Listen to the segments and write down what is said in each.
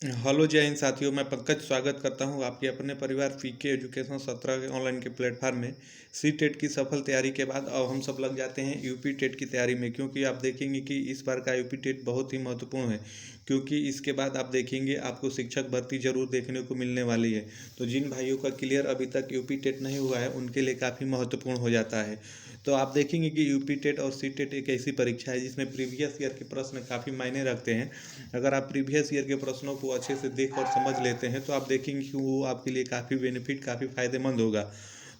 Hello जय हिंद साथियों, मैं पंकज स्वागत करता हूं आपके अपने परिवार पीके एजुकेशन 17 के ऑनलाइन के प्लेटफार्म में। सी टेट की सफल तैयारी के बाद अब हम सब लग जाते हैं यूपी टेट की तैयारी में, क्योंकि आप देखेंगे कि इस बार का यूपी टेट बहुत ही महत्वपूर्ण है। क्योंकि इसके बाद आप देखेंगे आपको शिक्षक भर्ती जरूर देखने को मिलने वाली है। तो जिन भाइयों का क्लियर अभी तक यूपी टेट नहीं हुआ है उनके लिए काफ़ी महत्वपूर्ण हो जाता है। तो आप देखेंगे कि यूपी टेट और सी टेट एक ऐसी परीक्षा है जिसमें प्रीवियस ईयर के प्रश्न काफ़ी मायने रखते हैं। अगर आप प्रीवियस ईयर के प्रश्नों को अच्छे से देख और समझ लेते हैं तो आप देखेंगे कि वो आपके लिए काफ़ी बेनिफिट, काफ़ी फ़ायदेमंद होगा।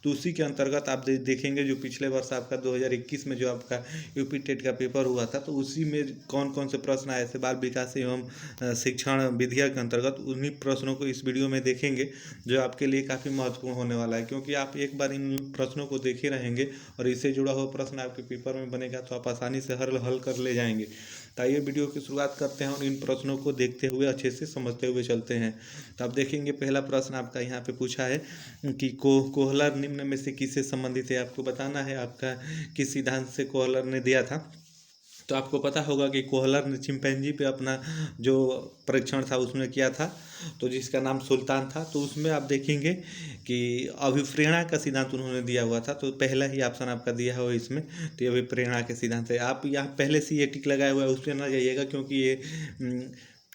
तो उसी के अंतर्गत आप देखेंगे जो पिछले वर्ष आपका 2021 में जो आपका यूपी टेट का पेपर हुआ था, तो उसी में कौन कौन से प्रश्न आए थे बाल विकास एवं शिक्षण विधेयक के अंतर्गत, उन्हीं प्रश्नों को इस वीडियो में देखेंगे जो आपके लिए काफ़ी महत्वपूर्ण होने वाला है। क्योंकि आप एक बार इन प्रश्नों को देखे रहेंगे और इससे जुड़ा हुआ प्रश्न आपके पेपर में बनेगा तो आप आसानी से हल कर ले जाएंगे। तो आइए वीडियो की शुरुआत करते हैं और इन प्रश्नों को देखते हुए अच्छे से समझते हुए चलते हैं। तो आप देखेंगे पहला प्रश्न आपका यहाँ पे पूछा है कि कोहलर निम्न में से किससे संबंधित है। आपको बताना है आपका किस सिद्धांत से कोहलर ने दिया था। तो आपको पता होगा कि कोहलर ने चिंपैंजी पे अपना जो परीक्षण था उसमें किया था, तो जिसका नाम सुल्तान था। तो उसमें आप देखेंगे कि अभिप्रेरणा का सिद्धांत उन्होंने दिया हुआ था। तो पहला ही ऑप्शन आपका दिया हुआ इसमें, तो ये अभिप्रेरणा के सिद्धांत है। आप यहाँ पहले से ये टिक लगाया हुआ है उस पर ना जाइएगा, क्योंकि ये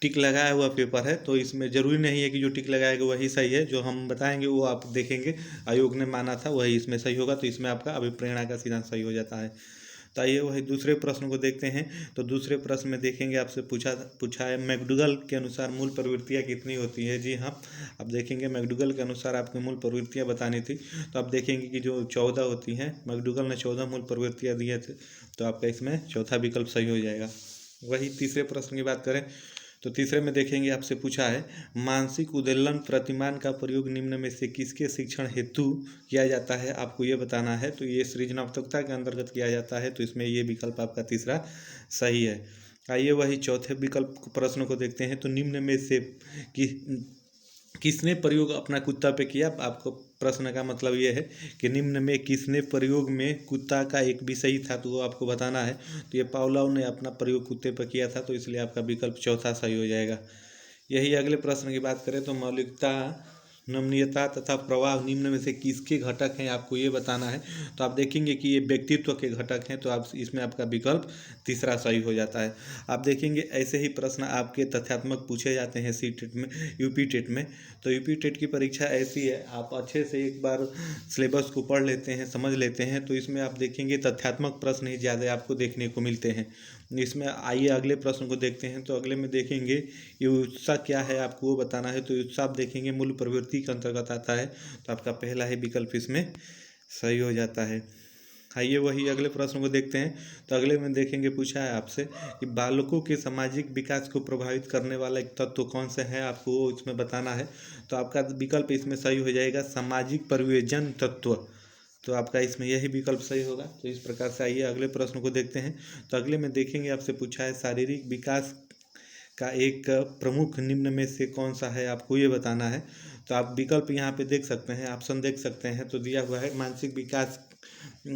टिक लगाया हुआ पेपर है। तो इसमें ज़रूरी नहीं है कि जो टिक लगाएगा वही सही है, जो हम बताएंगे वो आप देखेंगे आयोग ने माना था वही इसमें सही होगा। तो इसमें आपका अभिप्रेरणा का सिद्धांत सही हो जाता है। तो आइए वही दूसरे प्रश्न को देखते हैं। तो दूसरे प्रश्न में देखेंगे आपसे पूछा है मैकडूगल के अनुसार मूल प्रवृत्तियाँ कितनी होती है। जी हाँ, आप देखेंगे मैकडूगल के अनुसार आपको मूल प्रवृत्तियाँ बतानी थी। तो आप देखेंगे कि जो 14 होती हैं, मैकडूगल ने 14 मूल प्रवृत्तियाँ दिए थे। तो आपका इसमें चौथा विकल्प सही हो जाएगा। वही तीसरे प्रश्न की बात करें तो तीसरे में देखेंगे आपसे पूछा है मानसिक उद्वेलन प्रतिमान का प्रयोग निम्न में से किसके शिक्षण हेतु किया जाता है। आपको ये बताना है। तो ये सृजनात्मकता के अंतर्गत किया जाता है। तो इसमें ये विकल्प आपका तीसरा सही है। आइए वही चौथे विकल्प प्रश्न को देखते हैं। तो निम्न में से कि किसने प्रयोग अपना कुत्ता पे किया। आपको प्रश्न का मतलब ये है कि निम्न में किसने प्रयोग में कुत्ता का एक विषय था, तो वो आपको बताना है। तो ये पावलोव ने अपना प्रयोग कुत्ते पर किया था। तो इसलिए आपका विकल्प चौथा सही हो जाएगा। यही अगले प्रश्न की बात करें तो मौलिकता, नमनीयता तथा प्रवाह निम्न में से किसके घटक हैं, आपको ये बताना है। तो आप देखेंगे कि ये व्यक्तित्व के घटक हैं। तो आप इसमें आपका विकल्प तीसरा सही हो जाता है। आप देखेंगे ऐसे ही प्रश्न आपके तथ्यात्मक पूछे जाते हैं सी टेट में, यूपी टेट में। तो यूपी टेट की परीक्षा ऐसी है, आप अच्छे से एक बार सिलेबस को पढ़ लेते हैं, समझ लेते हैं, तो इसमें आप देखेंगे तथ्यात्मक प्रश्न ही ज़्यादा आपको देखने को मिलते हैं। इसमें आइए अगले प्रश्न को देखते हैं। तो अगले में देखेंगे ये उत्साह क्या है, आपको वो बताना है। तो उत्साह आप देखेंगे मूल प्रवृत्ति के अंतर्गत आता है। तो आपका पहला ही विकल्प इसमें सही हो जाता है। आइए वही अगले प्रश्न को देखते हैं। तो अगले में देखेंगे पूछा है आपसे कि बालकों के सामाजिक विकास को प्रभावित करने वाला एक तत्व कौन सा है, आपको वो इसमें बताना है। तो आपका विकल्प इसमें सही हो जाएगा सामाजिक परिवेजन तत्व। तो आपका इसमें यही विकल्प सही होगा। तो इस प्रकार से आइए अगले प्रश्न को देखते हैं। तो अगले में देखेंगे आपसे पूछा है शारीरिक विकास का एक प्रमुख निम्न में से कौन सा है, आपको ये बताना है। तो आप विकल्प यहाँ पे देख सकते हैं, ऑप्शन देख सकते हैं। तो दिया हुआ है मानसिक विकास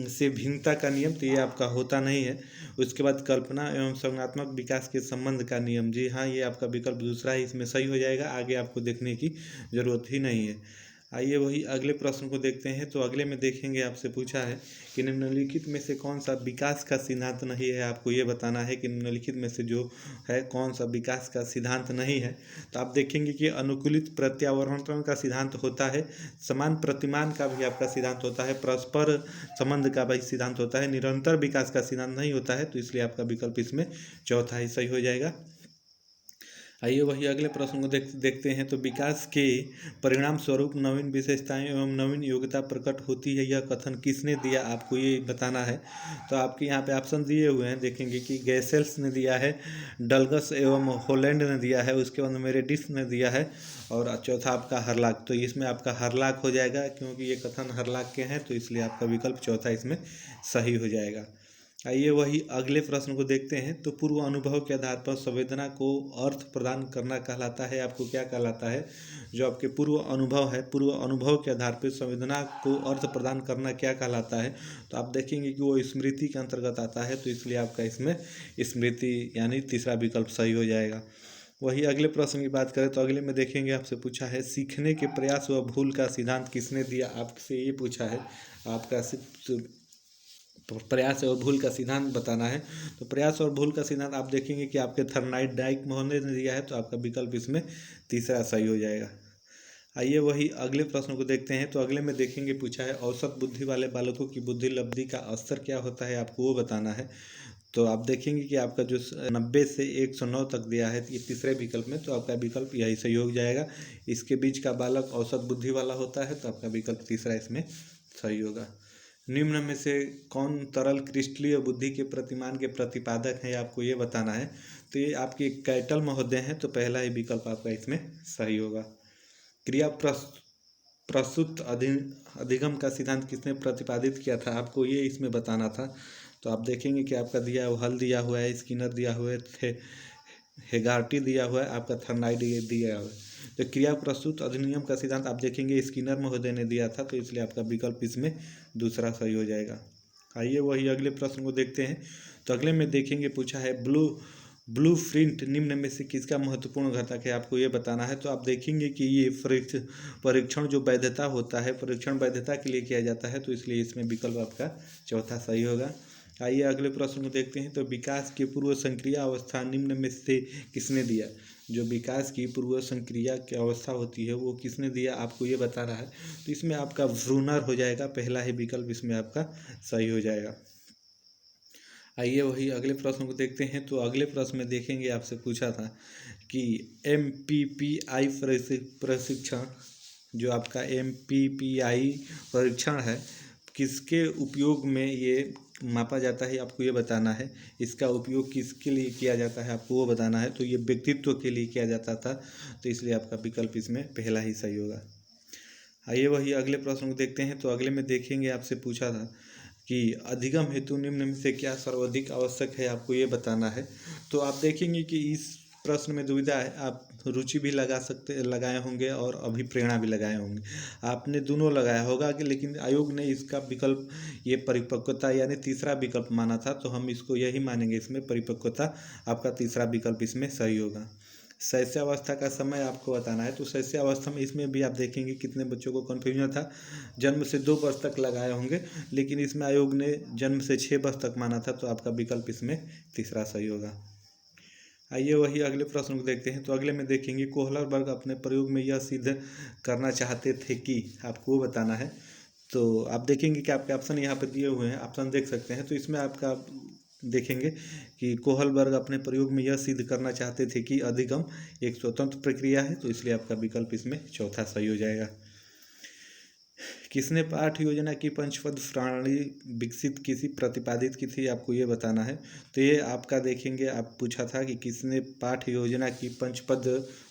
से भिन्नता का नियम, तो ये आपका होता नहीं है। उसके बाद कल्पना एवं संज्ञानात्मक विकास के संबंध का नियम, जी हाँ, ये आपका विकल्प दूसरा ही इसमें सही हो जाएगा। आगे आपको देखने की ज़रूरत ही नहीं है। आइए वही अगले प्रश्न को देखते हैं। तो अगले में देखेंगे आपसे पूछा है कि निम्नलिखित में से कौन सा विकास का सिद्धांत नहीं है, आपको ये बताना है कि निम्नलिखित में से जो है कौन सा विकास का सिद्धांत नहीं है। तो आप देखेंगे कि अनुकूलित प्रत्यावर्तन का सिद्धांत होता है, समान प्रतिमान का भी आपका सिद्धांत होता है, परस्पर संबंध का भी सिद्धांत होता है, निरंतर विकास का सिद्धांत नहीं होता है। तो इसलिए आपका विकल्प इसमें चौथा ही सही हो जाएगा। आइए वही अगले प्रश्न को देखते हैं। तो विकास के परिणाम स्वरूप नवीन विशेषताएं एवं नवीन योग्यता प्रकट होती है, यह कथन किसने दिया, आपको ये बताना है। तो आपके यहाँ पे ऑप्शन दिए हुए हैं, देखेंगे कि गैसेल्स ने दिया है, डलगस एवं होलैंड ने दिया है, उसके बाद मेरेडिस ने दिया है, और चौथा आपका हरलाक। तो इसमें आपका हरलाक हो जाएगा, क्योंकि ये कथन हरलाक के हैं। तो इसलिए आपका विकल्प चौथा इसमें सही हो जाएगा। आइए वही अगले प्रश्न को देखते हैं। तो पूर्व अनुभव के आधार पर संवेदना को अर्थ प्रदान करना कहलाता है, आपको क्या कहलाता है। जो आपके पूर्व अनुभव है, पूर्व अनुभव के आधार पर संवेदना को अर्थ प्रदान करना क्या कहलाता है। तो आप देखेंगे कि वो स्मृति के अंतर्गत आता है। तो इसलिए आपका इसमें स्मृति यानी तीसरा विकल्प सही हो जाएगा। वही अगले प्रश्न की बात करें तो अगले में देखेंगे आपसे पूछा है सीखने के प्रयास व भूल का सिद्धांत किसने दिया। आपसे ये पूछा है, आपका प्रयास और भूल का सिद्धांत बताना है। तो प्रयास और भूल का सिद्धांत आप देखेंगे कि आपके थर्नाइट महोदय ने दिया है, तो आपका विकल्प इसमें तीसरा सही हो जाएगा। आइए वही अगले प्रश्न को देखते हैं। तो अगले में देखेंगे पूछा है औसत बुद्धि वाले बालकों की बुद्धि लब्धि का स्तर क्या होता है, आपको वो बताना है। तो आप देखेंगे कि आपका जो 90 से 109 तक दिया है ये तीसरे विकल्प में, तो आपका विकल्प यही सही हो जाएगा। इसके बीच का बालक औसत बुद्धि वाला होता है, तो आपका विकल्प तीसरा इसमें सही होगा। निम्न में से कौन तरल क्रिस्टलीय बुद्धि के प्रतिमान के प्रतिपादक है, आपको ये बताना है। तो ये आपके कैटल महोदय हैं, तो पहला ही विकल्प आपका इसमें सही होगा। क्रिया प्रस्तुत अधिगम का सिद्धांत किसने प्रतिपादित किया था, आपको ये इसमें बताना था। तो आप देखेंगे कि आपका दिया हल दिया हुआ है, स्किनर दिया हुआ है, हेगार्टी दिया हुआ है, आपका थर्नाइट दिया हुआ है। तो क्रिया प्रस्तुत अधिनियम का सिद्धांत आप देखेंगे स्किनर महोदय ने दिया था, तो इसलिए आपका विकल्प इसमें दूसरा सही हो जाएगा। आइए वही अगले प्रश्न को देखते हैं। तो अगले में देखेंगे पूछा है ब्लू प्रिंट निम्न में से किसका महत्वपूर्ण घटक है, आपको ये बताना है। तो आप देखेंगे कि ये परीक्षण जो वैधता होता है, परीक्षण वैधता के लिए किया जाता है, तो इसलिए इसमें विकल्प आपका चौथा सही होगा। आइए अगले प्रश्न को देखते हैं। तो विकास की पूर्व संक्रिय अवस्था निम्न में से किसने दिया। जो विकास की पूर्व संक्रिया की अवस्था होती है वो किसने दिया, आपको ये बता रहा है। तो इसमें आपका व्रूनर हो जाएगा, पहला ही विकल्प इसमें आपका सही हो जाएगा। आइए वही अगले प्रश्न को देखते हैं। तो अगले प्रश्न में देखेंगे आपसे पूछा था कि MPPI प्रशिक्षण, जो आपका MPPI परीक्षण है, किसके उपयोग में ये मापा जाता है, आपको ये बताना है। इसका उपयोग किसके लिए किया जाता है, आपको वो बताना है। तो ये व्यक्तित्व के लिए किया जाता था, तो इसलिए आपका विकल्प इसमें पहला ही सही होगा। आइए वही अगले प्रश्न को देखते हैं। तो अगले में देखेंगे आपसे पूछा था कि अधिगम हेतु निम्न में से क्या सर्वाधिक आवश्यक है, आपको ये बताना है। तो आप देखेंगे कि इस प्रश्न में दुविधा है, आप रुचि भी लगाए होंगे और अभिप्रेरणा भी लगाए होंगे। आपने दोनों लगाया होगा कि, लेकिन आयोग ने इसका विकल्प ये परिपक्वता यानी तीसरा विकल्प माना था, तो हम इसको यही मानेंगे, इसमें परिपक्वता आपका तीसरा विकल्प इसमें सही होगा। शैशवावस्था का समय आपको बताना है। तो शैशवावस्था में इसमें भी आप देखेंगे कितने बच्चों को कन्फ्यूजन था, जन्म से 2 वर्ष तक लगाए होंगे, लेकिन इसमें आयोग ने जन्म से 6 वर्ष तक माना था, तो आपका विकल्प इसमें तीसरा सही होगा। आइए वही अगले प्रश्न को देखते हैं। तो अगले में देखेंगे कोहलरबर्ग अपने प्रयोग में यह सिद्ध करना चाहते थे कि, आपको वो बताना है। तो आप देखेंगे कि आपके ऑप्शन यहाँ पर दिए हुए हैं, ऑप्शन देख सकते हैं। तो इसमें आपका देखेंगे कि कोहलबर्ग अपने प्रयोग में यह सिद्ध करना चाहते थे कि अधिगम एक स्वतंत्र प्रक्रिया है, तो इसलिए आपका विकल्प इसमें चौथा सही हो जाएगा। किसने पाठ योजना की पंचपद प्रणाली विकसित किसी प्रतिपादित की थी, आपको ये बताना है। तो ये आपका देखेंगे, आप पूछा था कि किसने पाठ योजना की पंचपद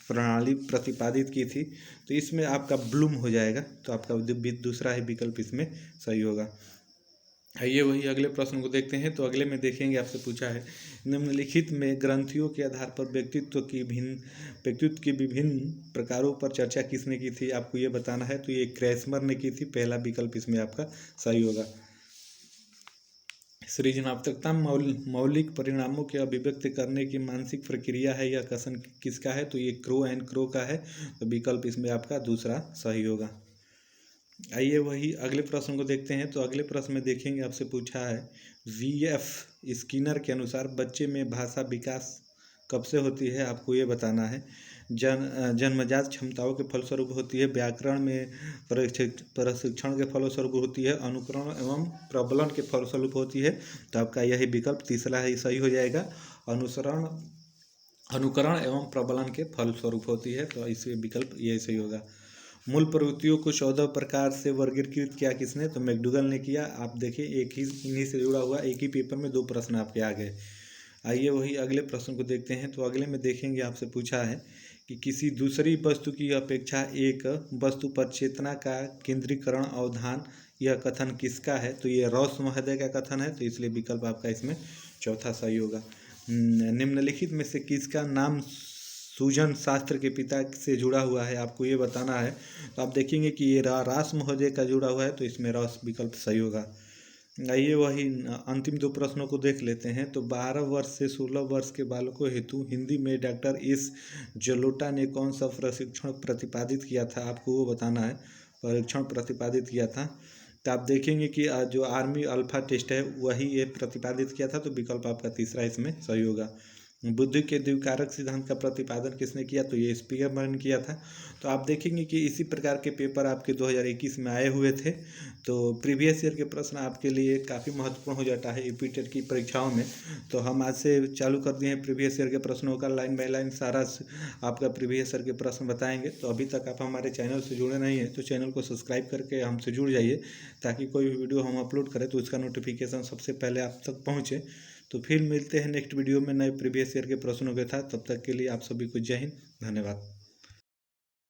प्रणाली प्रतिपादित की थी, तो इसमें आपका ब्लूम हो जाएगा, तो आपका दूसरा ही विकल्प इसमें सही होगा। आइए वही अगले प्रश्न को देखते हैं। तो अगले में देखेंगे आपसे पूछा है निम्नलिखित में ग्रंथियों के आधार पर व्यक्तित्व की विभिन्न प्रकारों पर चर्चा किसने की थी, आपको ये बताना है। तो ये क्रैस्मर ने की थी, पहला विकल्प इसमें आपका सही होगा। सृजनात्मकता मौलिक परिणामों के अभिव्यक्त करने की मानसिक प्रक्रिया है, यह कथन किसका है। तो ये क्रो का है, तो विकल्प इसमें आपका दूसरा सही होगा। आइए वही अगले प्रश्न को देखते हैं। तो अगले प्रश्न में देखेंगे आपसे पूछा है VF स्किनर के अनुसार बच्चे में भाषा विकास कब से होती है, आपको ये बताना है। जन्मजात क्षमताओं के फलस्वरूप होती है, व्याकरण में प्रशिक्षण के फलस्वरूप होती है, अनुकरण एवं प्रबलन के फलस्वरूप होती है, तो आपका यही विकल्प तीसरा ही सही हो जाएगा। अनुकरण एवं प्रबलन के फलस्वरूप होती है, तो इससे विकल्प यही सही होगा। मूल प्रवृत्तियों को 14 प्रकार से वर्गीकृत किया किसने, तो मैकडूगल ने किया। आप देखिए एक ही इन्हीं से जुड़ा हुआ एक ही पेपर में 2 प्रश्न आपके आ गए। आइए वही अगले प्रश्न को देखते हैं। तो अगले में देखेंगे आपसे पूछा है कि किसी दूसरी वस्तु की अपेक्षा एक वस्तु पर चेतना का केंद्रीकरण अवधान, यह कथन किसका है। तो ये रॉस महोदय का कथन है, तो इसलिए विकल्प आपका इसमें चौथा सही होगा। निम्नलिखित में से किसका नाम सूजन शास्त्र के पिता से जुड़ा हुआ है, आपको ये बताना है। तो आप देखेंगे कि ये रास महोदय का जुड़ा हुआ है, तो इसमें रॉस विकल्प सही होगा। आइए वही अंतिम दो प्रश्नों को देख लेते हैं। तो 12 वर्ष से 16 वर्ष के बालकों हेतु हिंदी में डॉक्टर एस जलोटा ने कौन सा प्रशिक्षण प्रतिपादित किया था, आपको वो बताना है। परीक्षण प्रतिपादित किया था, तो आप देखेंगे कि जो आर्मी अल्फा टेस्ट है वही ये प्रतिपादित किया था, तो विकल्प आपका तीसरा इसमें सही होगा। बुद्धि के द्विकारक सिद्धांत का प्रतिपादन किसने किया, तो ये स्पीयरमैन ने किया था। तो आप देखेंगे कि इसी प्रकार के पेपर आपके 2021 में आए हुए थे। तो प्रीवियस ईयर के प्रश्न आपके लिए काफ़ी महत्वपूर्ण हो जाता है यूपी टेट की परीक्षाओं में। तो हम आज से चालू कर दिए हैं प्रीवियस ईयर के प्रश्नों का, लाइन बाय लाइन सारा आपका प्रीवियस ईयर के प्रश्न बताएंगे। तो अभी तक आप हमारे चैनल से जुड़े नहीं हैं तो चैनल को सब्सक्राइब करके हमसे जुड़ जाइए, ताकि कोई भी वीडियो हम अपलोड करें तो उसका नोटिफिकेशन सबसे पहले आप तक पहुँचे। तो फिर मिलते हैं नेक्स्ट वीडियो में नए प्रीवियस ईयर के प्रश्नों के साथ। तब तक के लिए आप सभी को जय हिंद, धन्यवाद।